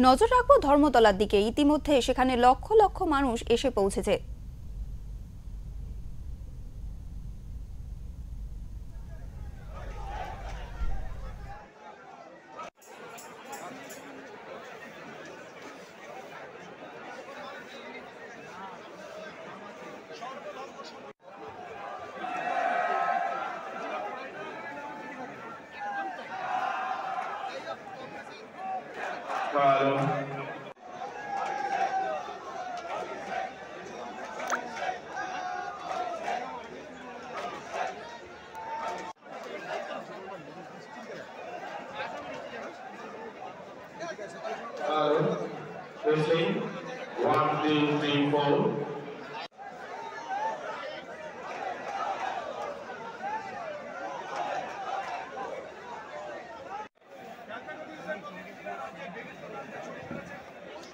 নজর রাখবো ধর্মতলার দিকে। ইতিমধ্যে সেখানে লক্ষ লক্ষ মানুষ এসে পৌঁছেছে। Facing 1, 2, 3, 4.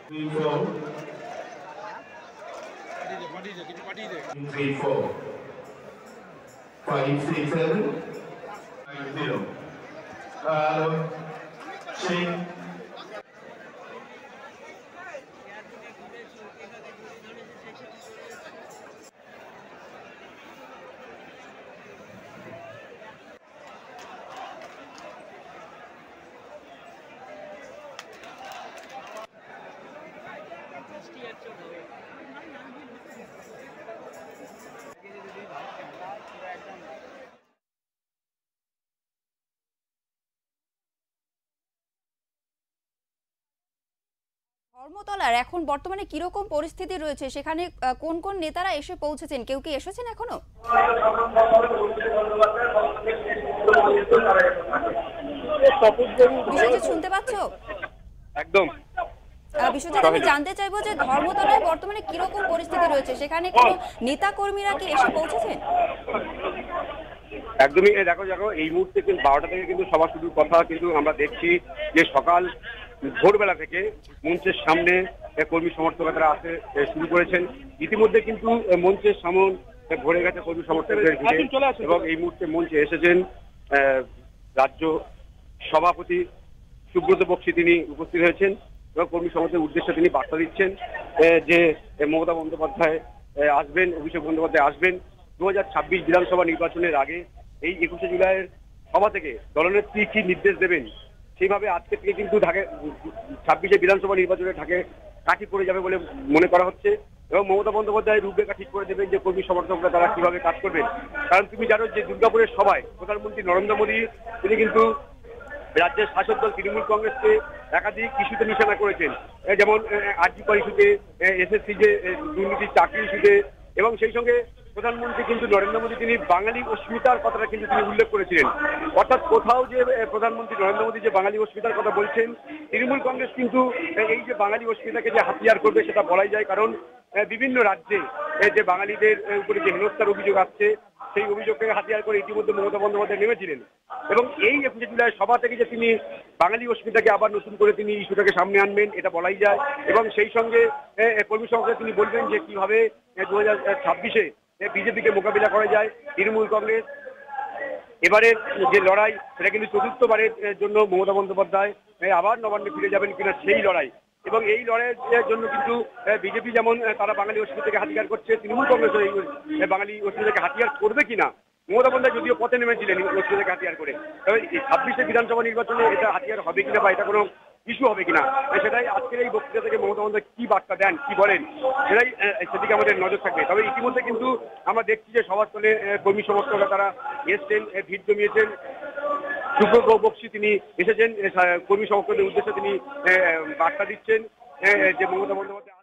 Three, 4. 3, 4. 5, 6, 7. 9, 0. Sing. ধর্মতলার এখন বর্তমানে কিরকম পরিস্থিতি রয়েছে, সেখানে কোন কোন নেতারা এসে পৌঁছেছেন, কেউ কি এসেছেন এখনো? বিশ্বজিৎ শুনতে পাচ্ছ? একদম। বিশ্বজিৎ, আমি জানতে চাইবো যে ধর্মতলায় বর্তমানে কিরকম পরিস্থিতি রয়েছে, সেখানে কোনো নেতা কর্মীরা কি এসে পৌঁছেছেন? একদমই। দেখো এই মুহূর্তে কিন্তু 12টা থেকে কিন্তু সভা শুরুর কথা, কিন্তু আমরা দেখছি যে সকাল ভোরবেলা থেকে মঞ্চের সামনে কর্মী সমর্থকরা আসতে শুরু করেছেন। ইতিমধ্যে কিন্তু মঞ্চের সামনে ভরে গেছে কর্মী সমর্থকদের ভিড়ে, এবং এই মুহূর্তে মঞ্চে এসেছেন রাজ্য সভাপতি সুব্রত বক্সী। তিনি উপস্থিত হয়েছেন এবং কর্মী সমাজের উদ্দেশ্যে তিনি বার্তা দিচ্ছেন যে মমতা বন্দ্যোপাধ্যায় আসবেন, অভিষেক বন্দ্যোপাধ্যায় আসবেন 2026 বিধানসভা নির্বাচনের আগে। এই 21শে জুলাইয়ের সভা থেকে দলনেত্রী কি নির্দেশ দেবেন, সেইভাবে আজকে থেকে কিন্তু ঢাকা 26শে বিধানসভা নির্বাচনে ঢাকে কাঠি পড়ে যাবে বলে মনে করা হচ্ছে, এবং মমতা বন্দ্যোপাধ্যায় রূপরেখা ঠিক করে দেবেন যে কর্মী সমর্থকরা তারা কিভাবে কাজ করবেন। কারণ তুমি জানো যে দুর্গাপুরের সভায় প্রধানমন্ত্রী নরেন্দ্র মোদী তিনি কিন্তু রাজ্যের শাসক দল তৃণমূল কংগ্রেসকে একাধিক ইস্যুতে নিশানা করেছেন, যেমন আরজিকর ইস্যুতে, এসএসসি যে দুর্নীতির চাকরি ইস্যুতে, এবং সেই সঙ্গে প্রধানমন্ত্রী কিন্তু নরেন্দ্র মোদী তিনি বাঙালি অস্মিতার কথাটা কিন্তু তিনি উল্লেখ করেছিলেন। অর্থাৎ কোথাও যে প্রধানমন্ত্রী নরেন্দ্র মোদী যে বাঙালি অস্মিতার কথা বলছেন, তৃণমূল কংগ্রেস কিন্তু এই যে বাঙালি অস্মিতাকে যে হাতিয়ার করবে সেটা বলাই যায়। কারণ বিভিন্ন রাজ্যে যে বাঙালিদের উপরে যে হেনস্থার অভিযোগ আসছে, সেই অভিযোগকে হাতিয়ার করে ইতিমধ্যে মমতা বন্দ্যোপাধ্যায় নেমেছিলেন, এবং এই 21শে জুলাই সভা থেকে যে তিনি বাঙালি অস্মিতাকে আবার নতুন করে তিনি ইস্যুটাকে সামনে আনবেন এটা বলাই যায়। এবং সেই সঙ্গে কর্মী সমাজে তিনি বলবেন যে কিভাবে 2026-এ বিজেপিকে মোকাবিলা করা যায়। তৃণমূল কংগ্রেস এবারের যে লড়াই সেটা কিন্তু চতুর্থবারের জন্য মমতা বন্দ্যোপাধ্যায় আবার নবান্নে ফিরে যাবেন কিনা সেই লড়াই, এবং এই লড়াইয়ের জন্য কিন্তু বিজেপি যেমন তারা বাঙালি অস্মিতাকে হাতিয়ার করছে, তৃণমূল কংগ্রেস এই বাঙালি অস্মিতাকে হাতিয়ার করবে কিনা। মমতা বন্দ্যোপাধ্যায় যদিও পথে নেমেছিলেন অস্মিতাকে হাতিয়ার করে, তবে 26শে বিধানসভা নির্বাচনে এটা হাতিয়ার হবে কিনা বা এটা কোনো ইস্যু হবে কিনা, সেটাই আজকের এই বক্তৃতা থেকে মমতা বন্দ্যোপাধ্যায় কি বার্তা দেন, কি বলেন, সেদিকে আমাদের নজর থাকবে। তবে ইতিমধ্যে কিন্তু আমরা দেখছি যে সভাস্থলে কর্মী সমর্থকরা তারা এসছেন, ভিড় জমিয়েছেন। সুব্রত বক্সী তিনি এসেছেন, কর্মী সমর্থকদের উদ্দেশ্যে তিনি বার্তা দিচ্ছেন যে মমতা বন্দ্যোপাধ্যায়